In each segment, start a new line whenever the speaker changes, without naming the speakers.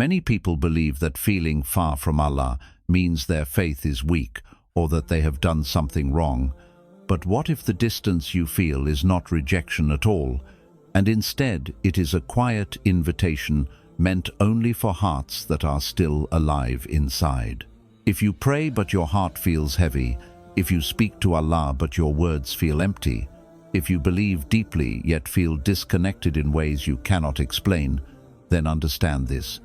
Many people believe that feeling far from Allah means their faith is weak or that they have done something wrong. But what if the distance you feel is not rejection at all, and instead it is a quiet invitation meant only for hearts that are still alive inside? If you pray but your heart feels heavy, if you speak to Allah but your words feel empty, if you believe deeply yet feel disconnected in ways you cannot explain, then understand this.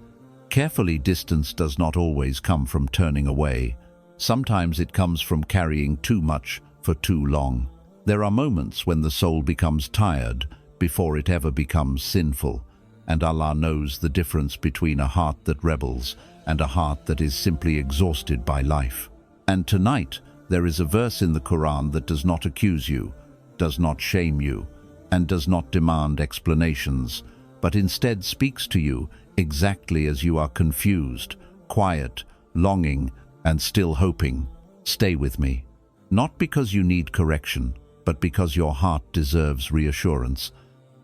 Carefully, distance does not always come from turning away. Sometimes it comes from carrying too much for too long. There are moments when the soul becomes tired before it ever becomes sinful, and Allah knows the difference between a heart that rebels and a heart that is simply exhausted by life. And tonight, there is a verse in the Quran that does not accuse you, does not shame you, and does not demand explanations, but instead speaks to you exactly as you are, confused, quiet, longing, and still hoping. Stay with me. Not because you need correction, but because your heart deserves reassurance.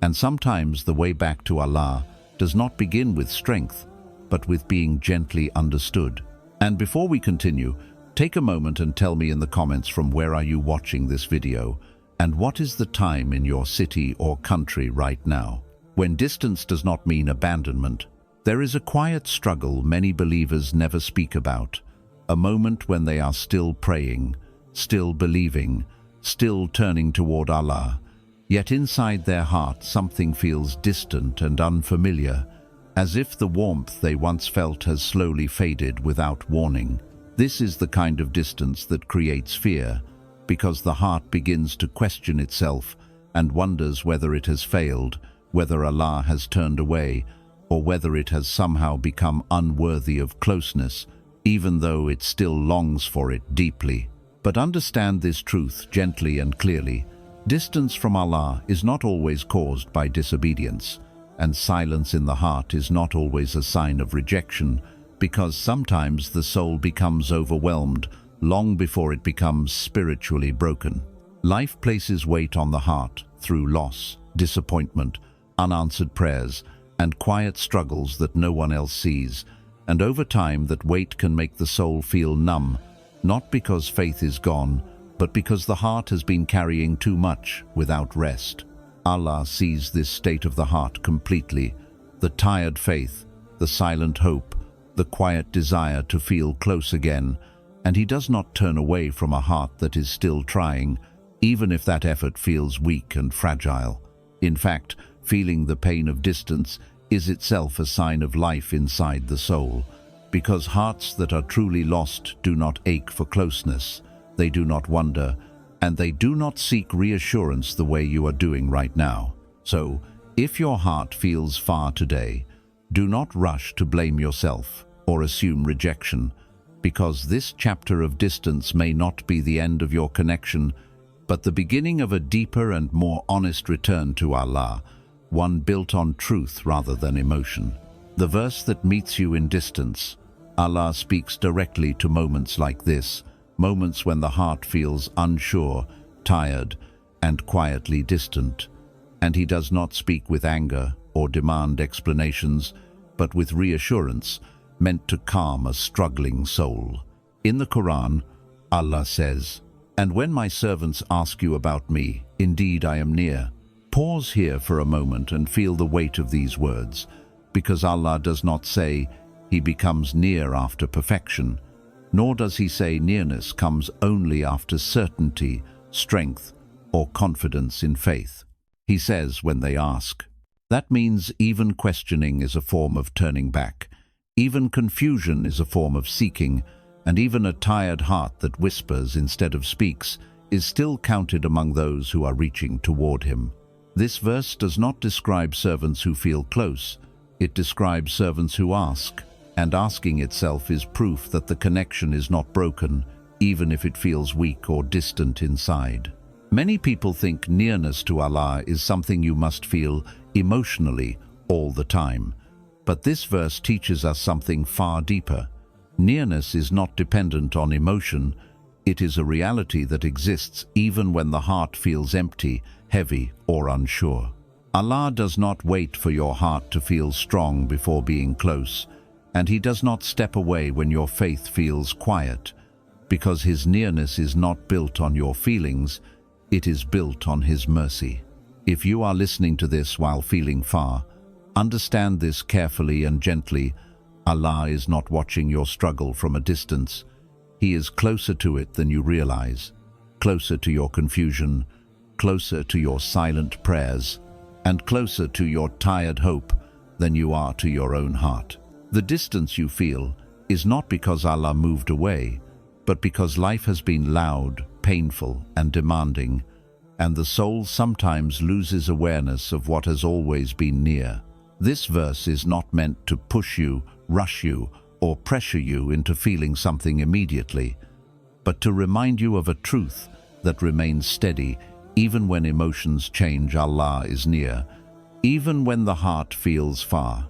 And sometimes the way back to Allah does not begin with strength, but with being gently understood. And before we continue, take a moment and tell me in the comments from where are you watching this video, and what is the time in your city or country right now. When distance does not mean abandonment, there is a quiet struggle many believers never speak about, a moment when they are still praying, still believing, still turning toward Allah, yet inside their heart something feels distant and unfamiliar, as if the warmth they once felt has slowly faded without warning. This is the kind of distance that creates fear, because the heart begins to question itself and wonders whether it has failed, whether Allah has turned away, or whether it has somehow become unworthy of closeness, even though it still longs for it deeply. But understand this truth gently and clearly. Distance from Allah is not always caused by disobedience, and silence in the heart is not always a sign of rejection, because sometimes the soul becomes overwhelmed long before it becomes spiritually broken. Life places weight on the heart through loss, disappointment, unanswered prayers, and quiet struggles that no one else sees, and over time that weight can make the soul feel numb, not because faith is gone, but because the heart has been carrying too much without rest. Allah sees this state of the heart completely, the tired faith, the silent hope, the quiet desire to feel close again, and He does not turn away from a heart that is still trying, even if that effort feels weak and fragile. In fact, feeling the pain of distance is itself a sign of life inside the soul, because hearts that are truly lost do not ache for closeness, they do not wonder, and they do not seek reassurance the way you are doing right now. So, if your heart feels far today, do not rush to blame yourself or assume rejection, because this chapter of distance may not be the end of your connection, but the beginning of a deeper and more honest return to Allah, one built on truth rather than emotion. The verse that meets you in distance. Allah speaks directly to moments like this, moments when the heart feels unsure, tired, and quietly distant. And He does not speak with anger or demand explanations, but with reassurance, meant to calm a struggling soul. In the Quran, Allah says, "And when my servants ask you about me, indeed I am near." Pause here for a moment and feel the weight of these words, because Allah does not say He becomes near after perfection, nor does He say nearness comes only after certainty, strength, or confidence in faith. He says when they ask. That means even questioning is a form of turning back, even confusion is a form of seeking, and even a tired heart that whispers instead of speaks is still counted among those who are reaching toward Him. This verse does not describe servants who feel close, it describes servants who ask, and asking itself is proof that the connection is not broken, even if it feels weak or distant inside. Many people think nearness to Allah is something you must feel emotionally all the time, but this verse teaches us something far deeper. Nearness is not dependent on emotion, it is a reality that exists even when the heart feels empty, heavy, or unsure. Allah does not wait for your heart to feel strong before being close. And he does not step away when your faith feels quiet, because his nearness is not built on your feelings, it is built on his mercy. If you are listening to this while feeling far, understand this carefully and gently. Allah is not watching your struggle from a distance. He is closer to it than you realize, closer to your confusion, closer to your silent prayers, and closer to your tired hope than you are to your own heart. The distance you feel is not because Allah moved away, but because life has been loud, painful, and demanding, and the soul sometimes loses awareness of what has always been near. This verse is not meant to push you, rush you, or pressure you into feeling something immediately, but to remind you of a truth that remains steady even when emotions change. Allah is near, even when the heart feels far,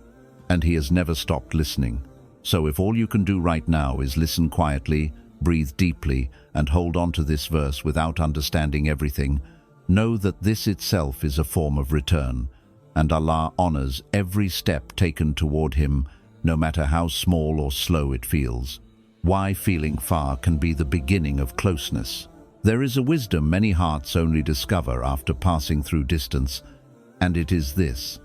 and He has never stopped listening. So if all you can do right now is listen quietly, breathe deeply, and hold on to this verse without understanding everything, know that this itself is a form of return, and Allah honors every step taken toward Him, no matter how small or slow it feels. Why feeling far can be the beginning of closeness. There is a wisdom many hearts only discover after passing through distance, and it is this: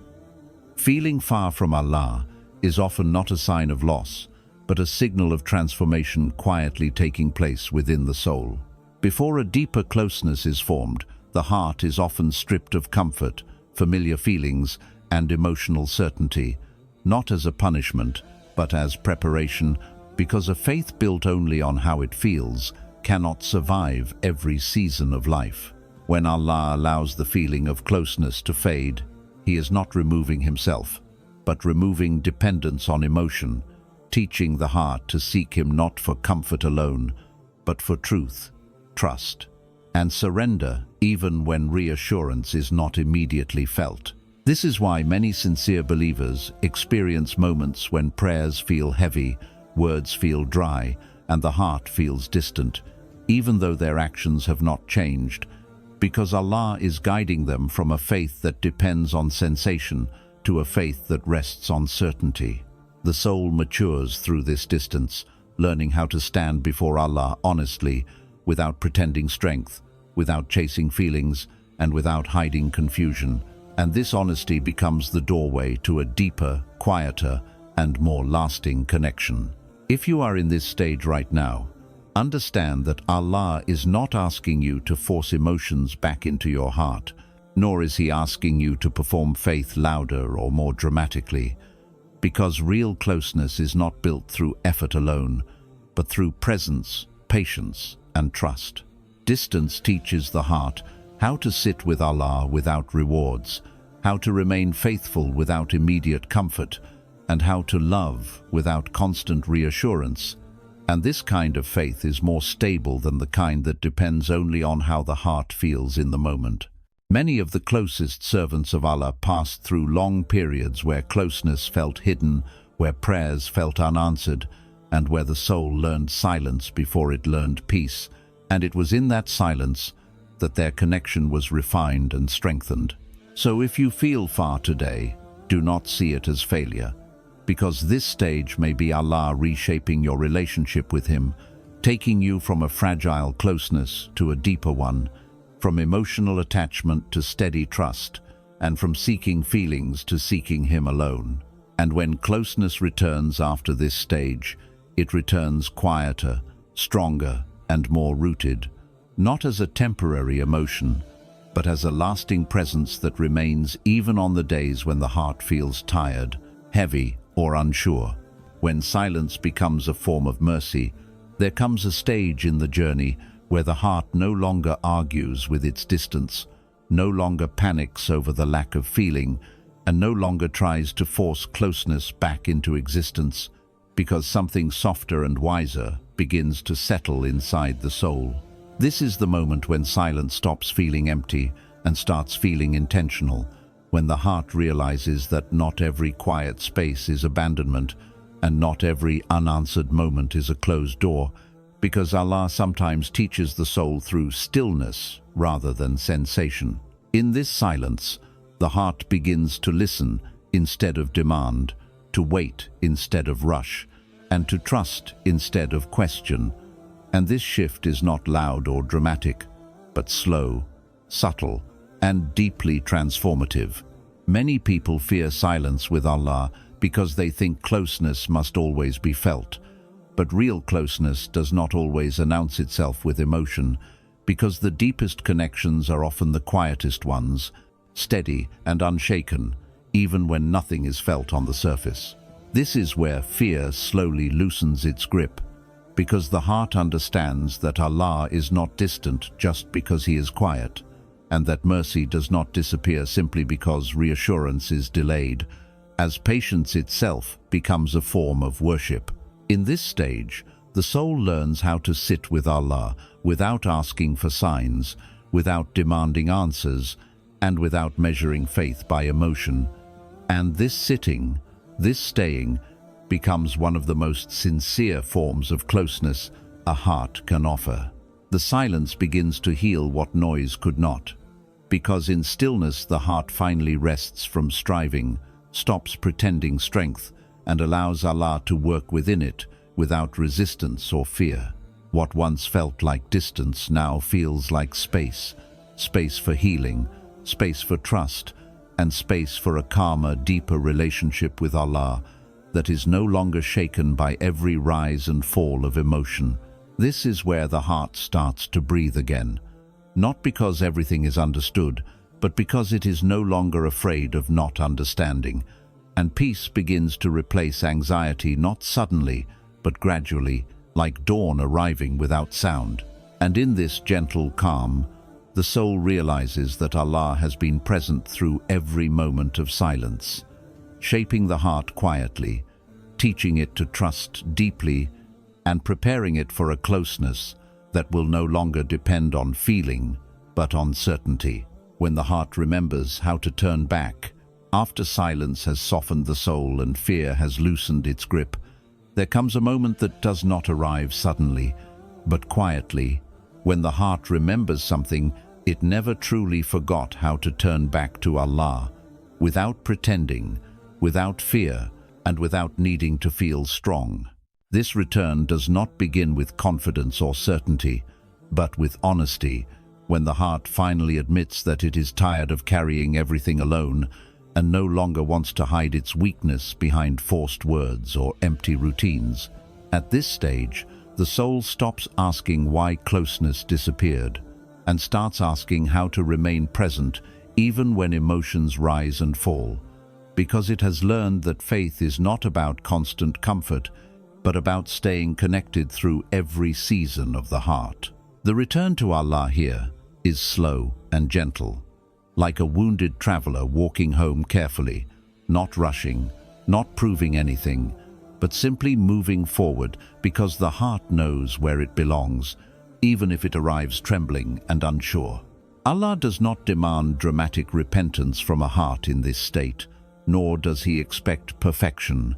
feeling far from Allah is often not a sign of loss, but a signal of transformation quietly taking place within the soul. Before a deeper closeness is formed, the heart is often stripped of comfort, familiar feelings, and emotional certainty, not as a punishment, but as preparation, because a faith built only on how it feels cannot survive every season of life. When Allah allows the feeling of closeness to fade, He is not removing Himself, but removing dependence on emotion, teaching the heart to seek Him not for comfort alone, but for truth, trust, and surrender, even when reassurance is not immediately felt. This is why many sincere believers experience moments when prayers feel heavy, words feel dry, and the heart feels distant, even though their actions have not changed, because Allah is guiding them from a faith that depends on sensation to a faith that rests on certainty. The soul matures through this distance, learning how to stand before Allah honestly, without pretending strength, without chasing feelings, and without hiding confusion. And this honesty becomes the doorway to a deeper, quieter, and more lasting connection. If you are in this stage right now, understand that Allah is not asking you to force emotions back into your heart, nor is He asking you to perform faith louder or more dramatically, because real closeness is not built through effort alone, but through presence, patience, and trust. Distance teaches the heart how to sit with Allah without rewards, how to remain faithful without immediate comfort, and how to love without constant reassurance. And this kind of faith is more stable than the kind that depends only on how the heart feels in the moment. Many of the closest servants of Allah passed through long periods where closeness felt hidden, where prayers felt unanswered, and where the soul learned silence before it learned peace. And it was in that silence that their connection was refined and strengthened. So if you feel far today, do not see it as failure, because this stage may be Allah reshaping your relationship with Him, taking you from a fragile closeness to a deeper one, from emotional attachment to steady trust, and from seeking feelings to seeking Him alone. And when closeness returns after this stage, it returns quieter, stronger, and more rooted, not as a temporary emotion, but as a lasting presence that remains even on the days when the heart feels tired, heavy, or unsure. When silence becomes a form of mercy, there comes a stage in the journey where the heart no longer argues with its distance, no longer panics over the lack of feeling, and no longer tries to force closeness back into existence, because something softer and wiser begins to settle inside the soul. This is the moment when silence stops feeling empty and starts feeling intentional, when the heart realizes that not every quiet space is abandonment, and not every unanswered moment is a closed door, because Allah sometimes teaches the soul through stillness rather than sensation. In this silence, the heart begins to listen instead of demand, to wait instead of rush, and to trust instead of question. And this shift is not loud or dramatic, but slow, subtle, and deeply transformative. Many people fear silence with Allah because they think closeness must always be felt. But real closeness does not always announce itself with emotion, because the deepest connections are often the quietest ones, steady and unshaken, even when nothing is felt on the surface. This is where fear slowly loosens its grip, because the heart understands that Allah is not distant just because He is quiet, and that mercy does not disappear simply because reassurance is delayed, as patience itself becomes a form of worship. In this stage, the soul learns how to sit with Allah without asking for signs, without demanding answers, and without measuring faith by emotion. And this sitting, this staying, becomes one of the most sincere forms of closeness a heart can offer. The silence begins to heal what noise could not, because in stillness the heart finally rests from striving, stops pretending strength, and allows Allah to work within it without resistance or fear. What once felt like distance now feels like space, space for healing, space for trust, and space for a calmer, deeper relationship with Allah that is no longer shaken by every rise and fall of emotion. This is where the heart starts to breathe again, not because everything is understood, but because it is no longer afraid of not understanding. And peace begins to replace anxiety, not suddenly, but gradually, like dawn arriving without sound. And in this gentle calm, the soul realizes that Allah has been present through every moment of silence, shaping the heart quietly, teaching it to trust deeply, and preparing it for a closeness that will no longer depend on feeling, but on certainty. When the heart remembers how to turn back, after silence has softened the soul and fear has loosened its grip, there comes a moment that does not arrive suddenly, but quietly. When the heart remembers something it never truly forgot, how to turn back to Allah, without pretending, without fear, and without needing to feel strong. This return does not begin with confidence or certainty, but with honesty, when the heart finally admits that it is tired of carrying everything alone and no longer wants to hide its weakness behind forced words or empty routines. At this stage, the soul stops asking why closeness disappeared and starts asking how to remain present even when emotions rise and fall, because it has learned that faith is not about constant comfort, but about staying connected through every season of the heart. The return to Allah here is slow and gentle, like a wounded traveler walking home carefully, not rushing, not proving anything, but simply moving forward because the heart knows where it belongs, even if it arrives trembling and unsure. Allah does not demand dramatic repentance from a heart in this state, nor does He expect perfection,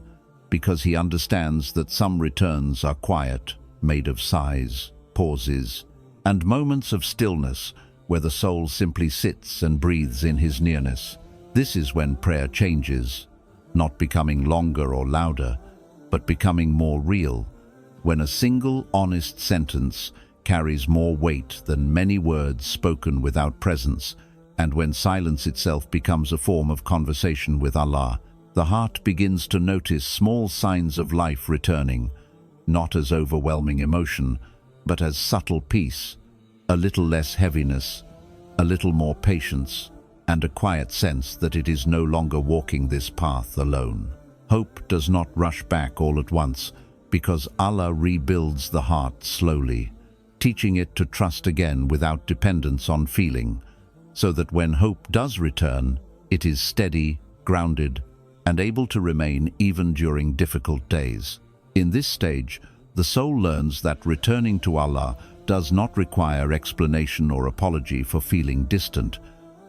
because He understands that some returns are quiet, made of sighs, pauses, and moments of stillness where the soul simply sits and breathes in His nearness. This is when prayer changes, not becoming longer or louder, but becoming more real, when a single honest sentence carries more weight than many words spoken without presence, and when silence itself becomes a form of conversation with Allah. The heart begins to notice small signs of life returning, not as overwhelming emotion, but as subtle peace, a little less heaviness, a little more patience, and a quiet sense that it is no longer walking this path alone. Hope does not rush back all at once, because Allah rebuilds the heart slowly, teaching it to trust again without dependence on feeling, so that when hope does return, it is steady, grounded, and able to remain even during difficult days. In this stage, the soul learns that returning to Allah does not require explanation or apology for feeling distant,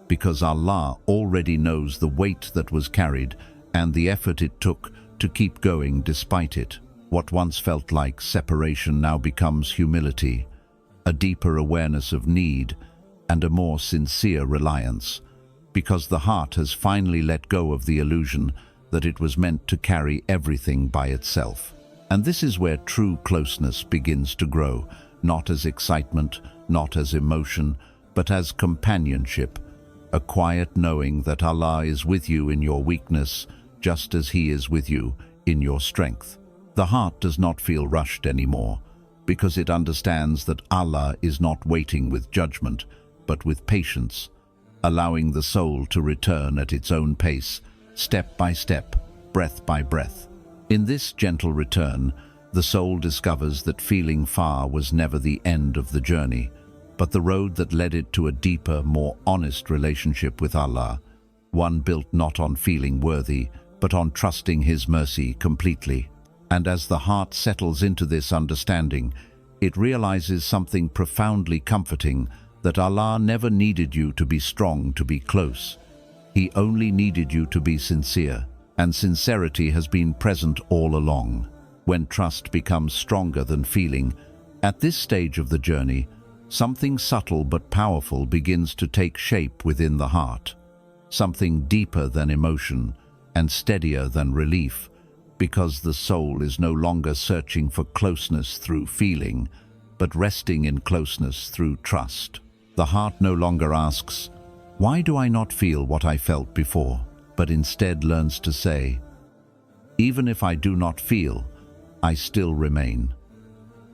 because Allah already knows the weight that was carried and the effort it took to keep going despite it. What once felt like separation now becomes humility, a deeper awareness of need, and a more sincere reliance, because the heart has finally let go of the illusion that it was meant to carry everything by itself. And this is where true closeness begins to grow, not as excitement, not as emotion, but as companionship, a quiet knowing that Allah is with you in your weakness, just as He is with you in your strength. The heart does not feel rushed anymore, because it understands that Allah is not waiting with judgment, but with patience, allowing the soul to return at its own pace, step by step, breath by breath. In this gentle return, the soul discovers that feeling far was never the end of the journey, but the road that led it to a deeper, more honest relationship with Allah, one built not on feeling worthy, but on trusting His mercy completely. And as the heart settles into this understanding, it realizes something profoundly comforting, that Allah never needed you to be strong to be close. He only needed you to be sincere, and sincerity has been present all along. When trust becomes stronger than feeling, at this stage of the journey, something subtle but powerful begins to take shape within the heart, something deeper than emotion and steadier than relief, because the soul is no longer searching for closeness through feeling, but resting in closeness through trust. The heart no longer asks, "Why do I not feel what I felt before?" but instead learns to say, "Even if I do not feel, I still remain."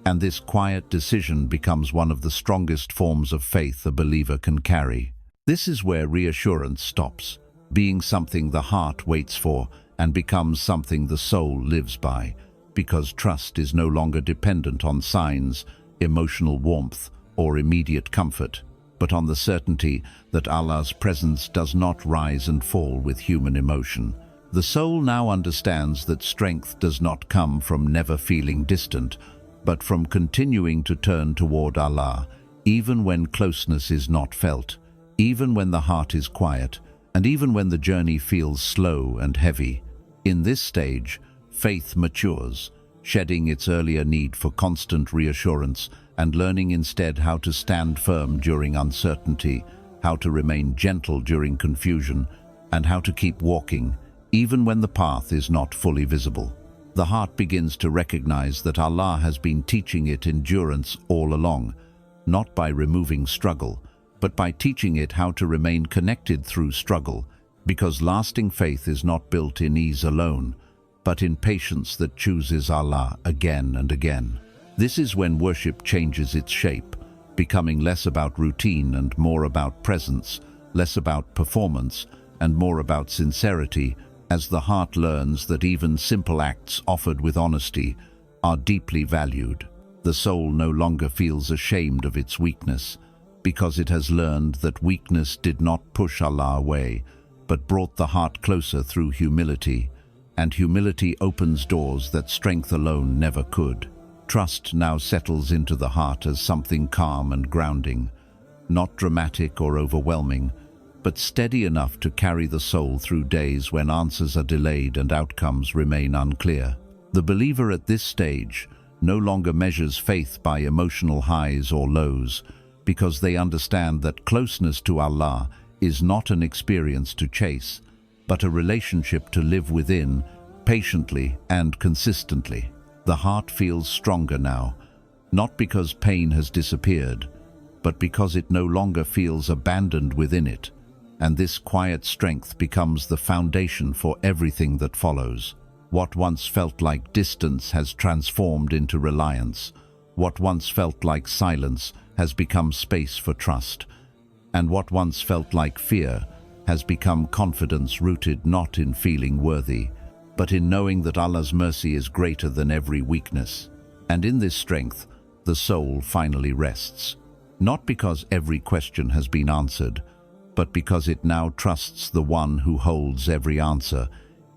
And this quiet decision becomes one of the strongest forms of faith a believer can carry. This is where reassurance stops being something the heart waits for and becomes something the soul lives by, because trust is no longer dependent on signs, emotional warmth, or immediate comfort, but on the certainty that Allah's presence does not rise and fall with human emotion. The soul now understands that strength does not come from never feeling distant, but from continuing to turn toward Allah, even when closeness is not felt, even when the heart is quiet, and even when the journey feels slow and heavy. In this stage, faith matures, shedding its earlier need for constant reassurance and learning instead how to stand firm during uncertainty, how to remain gentle during confusion, and how to keep walking, even when the path is not fully visible. The heart begins to recognize that Allah has been teaching it endurance all along, not by removing struggle, but by teaching it how to remain connected through struggle, because lasting faith is not built in ease alone, but in patience that chooses Allah again and again. This is when worship changes its shape, becoming less about routine and more about presence, less about performance and more about sincerity, as the heart learns that even simple acts offered with honesty are deeply valued. The soul no longer feels ashamed of its weakness, because it has learned that weakness did not push Allah away, but brought the heart closer through humility, and humility opens doors that strength alone never could. Trust now settles into the heart as something calm and grounding, not dramatic or overwhelming, but steady enough to carry the soul through days when answers are delayed and outcomes remain unclear. The believer at this stage no longer measures faith by emotional highs or lows, because they understand that closeness to Allah is not an experience to chase, but a relationship to live within, patiently and consistently. The heart feels stronger now, not because pain has disappeared, but because it no longer feels abandoned within it, and this quiet strength becomes the foundation for everything that follows. What once felt like distance has transformed into reliance. What once felt like silence has become space for trust, and what once felt like fear has become confidence rooted not in feeling worthy, but in knowing that Allah's mercy is greater than every weakness. And in this strength, the soul finally rests, not because every question has been answered, but because it now trusts the one who holds every answer,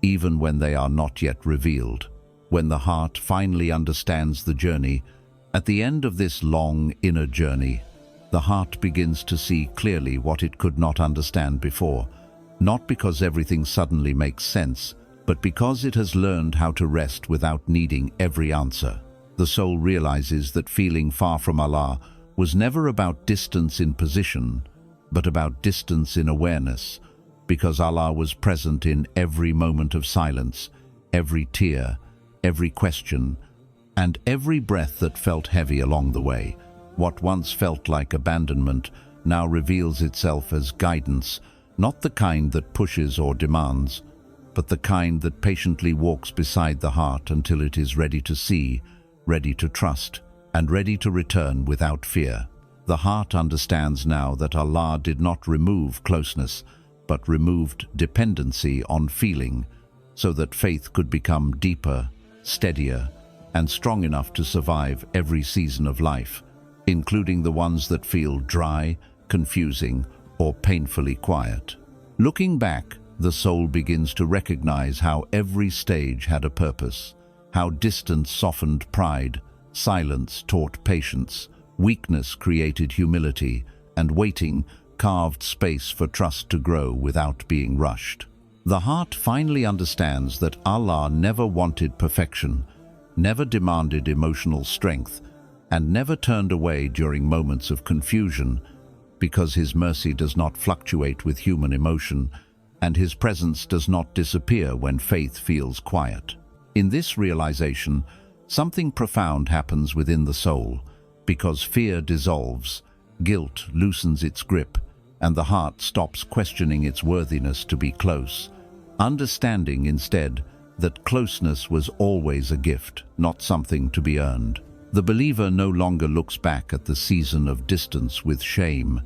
even when they are not yet revealed. When the heart finally understands the journey, at the end of this long inner journey, the heart begins to see clearly what it could not understand before, not because everything suddenly makes sense, but because it has learned how to rest without needing every answer. The soul realizes that feeling far from Allah was never about distance in position, but about distance in awareness, because Allah was present in every moment of silence, every tear, every question, and every breath that felt heavy along the way. What once felt like abandonment now reveals itself as guidance, not the kind that pushes or demands, but the kind that patiently walks beside the heart until it is ready to see, ready to trust, and ready to return without fear. The heart understands now that Allah did not remove closeness, but removed dependency on feeling, so that faith could become deeper, steadier, and strong enough to survive every season of life, including the ones that feel dry, confusing, or painfully quiet. Looking back, the soul begins to recognize how every stage had a purpose, how distance softened pride, silence taught patience, weakness created humility, and waiting carved space for trust to grow without being rushed. The heart finally understands that Allah never wanted perfection, never demanded emotional strength, and never turned away during moments of confusion, because His mercy does not fluctuate with human emotion, and His presence does not disappear when faith feels quiet. In this realization, something profound happens within the soul, because fear dissolves, guilt loosens its grip, and the heart stops questioning its worthiness to be close, understanding instead that closeness was always a gift, not something to be earned. The believer no longer looks back at the season of distance with shame,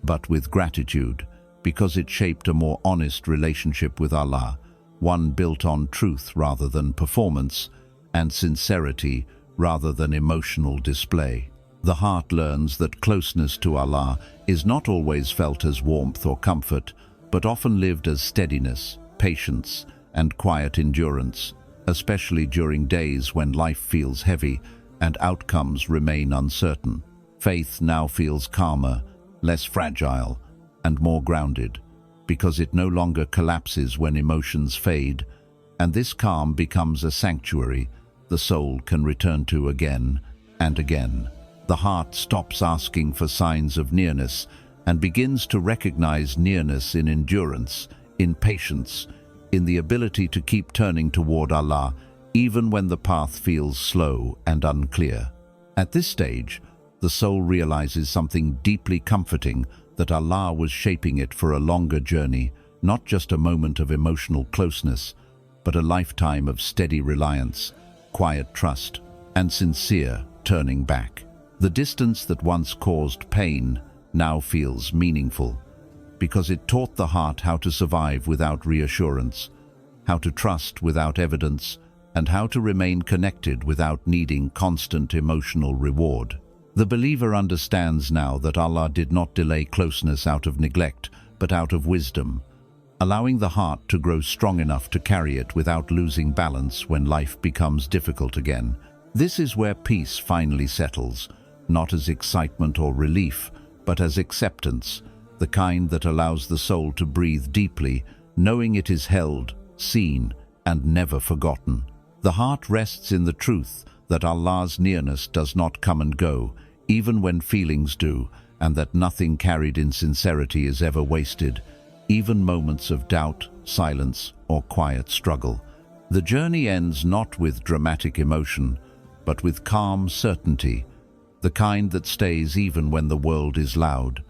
but with gratitude, because it shaped a more honest relationship with Allah, one built on truth rather than performance, and sincerity rather than emotional display. The heart learns that closeness to Allah is not always felt as warmth or comfort, but often lived as steadiness, patience, and quiet endurance, especially during days when life feels heavy and outcomes remain uncertain. Faith now feels calmer, less fragile, and more grounded, because it no longer collapses when emotions fade, and this calm becomes a sanctuary the soul can return to again and again. The heart stops asking for signs of nearness and begins to recognize nearness in endurance, in patience, in the ability to keep turning toward Allah even when the path feels slow and unclear. At this stage, the soul realizes something deeply comforting, that Allah was shaping it for a longer journey, not just a moment of emotional closeness, but a lifetime of steady reliance, quiet trust, and sincere turning back. The distance that once caused pain now feels meaningful, because it taught the heart how to survive without reassurance, how to trust without evidence, and how to remain connected without needing constant emotional reward. The believer understands now that Allah did not delay closeness out of neglect, but out of wisdom, allowing the heart to grow strong enough to carry it without losing balance when life becomes difficult again. This is where peace finally settles, not as excitement or relief, but as acceptance, the kind that allows the soul to breathe deeply, knowing it is held, seen, and never forgotten. The heart rests in the truth that Allah's nearness does not come and go, even when feelings do, and that nothing carried in sincerity is ever wasted, even moments of doubt, silence, or quiet struggle. The journey ends not with dramatic emotion, but with calm certainty, the kind that stays even when the world is loud,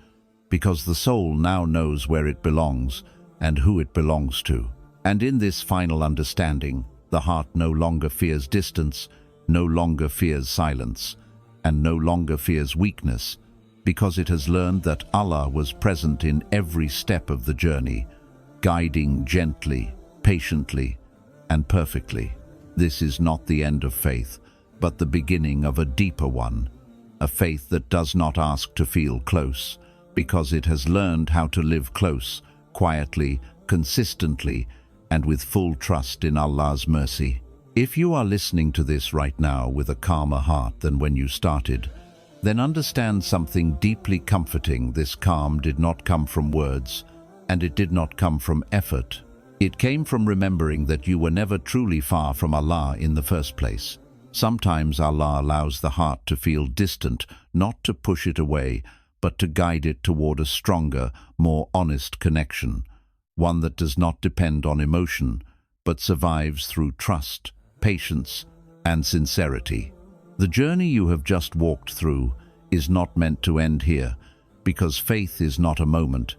because the soul now knows where it belongs and who it belongs to. And in this final understanding, the heart no longer fears distance, no longer fears silence, and no longer fears weakness, because it has learned that Allah was present in every step of the journey, guiding gently, patiently, and perfectly. This is not the end of faith, but the beginning of a deeper one, a faith that does not ask to feel close, because it has learned how to live close, quietly, consistently, and with full trust in Allah's mercy. If you are listening to this right now with a calmer heart than when you started, then understand something deeply comforting. This calm did not come from words, and it did not come from effort. It came from remembering that you were never truly far from Allah in the first place. Sometimes Allah allows the heart to feel distant, not to push it away, but to guide it toward a stronger, more honest connection, one that does not depend on emotion, but survives through trust, patience, and sincerity. The journey you have just walked through is not meant to end here, because faith is not a moment.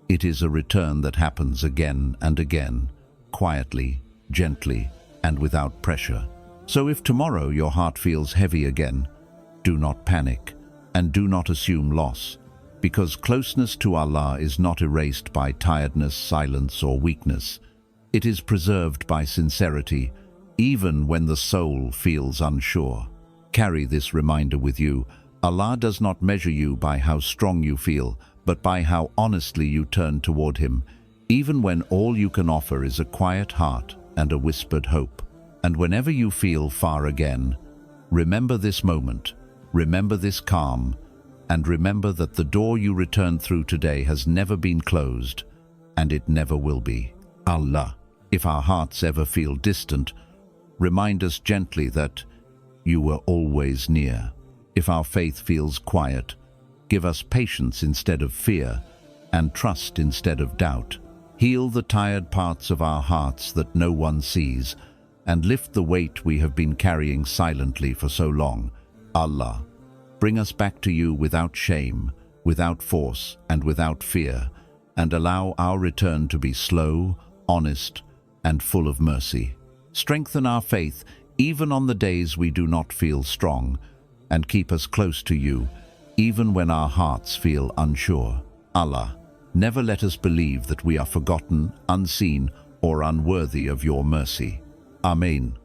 It is a return that happens again and again, quietly, gently, and without pressure. So if tomorrow your heart feels heavy again, do not panic and do not assume loss, because closeness to Allah is not erased by tiredness, silence, or weakness. It is preserved by sincerity, even when the soul feels unsure. Carry this reminder with you. Allah does not measure you by how strong you feel, but by how honestly you turn toward Him, even when all you can offer is a quiet heart and a whispered hope. And whenever you feel far again, remember this moment, remember this calm, and remember that the door you returned through today has never been closed, and it never will be. Allah. If our hearts ever feel distant, remind us gently that you were always near. If our faith feels quiet, give us patience instead of fear, and trust instead of doubt. Heal the tired parts of our hearts that no one sees, and lift the weight we have been carrying silently for so long. Allah, bring us back to you without shame, without force, and without fear, and allow our return to be slow, honest, and full of mercy. Strengthen our faith even on the days we do not feel strong, and keep us close to you even when our hearts feel unsure. Allah, never let us believe that we are forgotten, unseen, or unworthy of your mercy. Amen.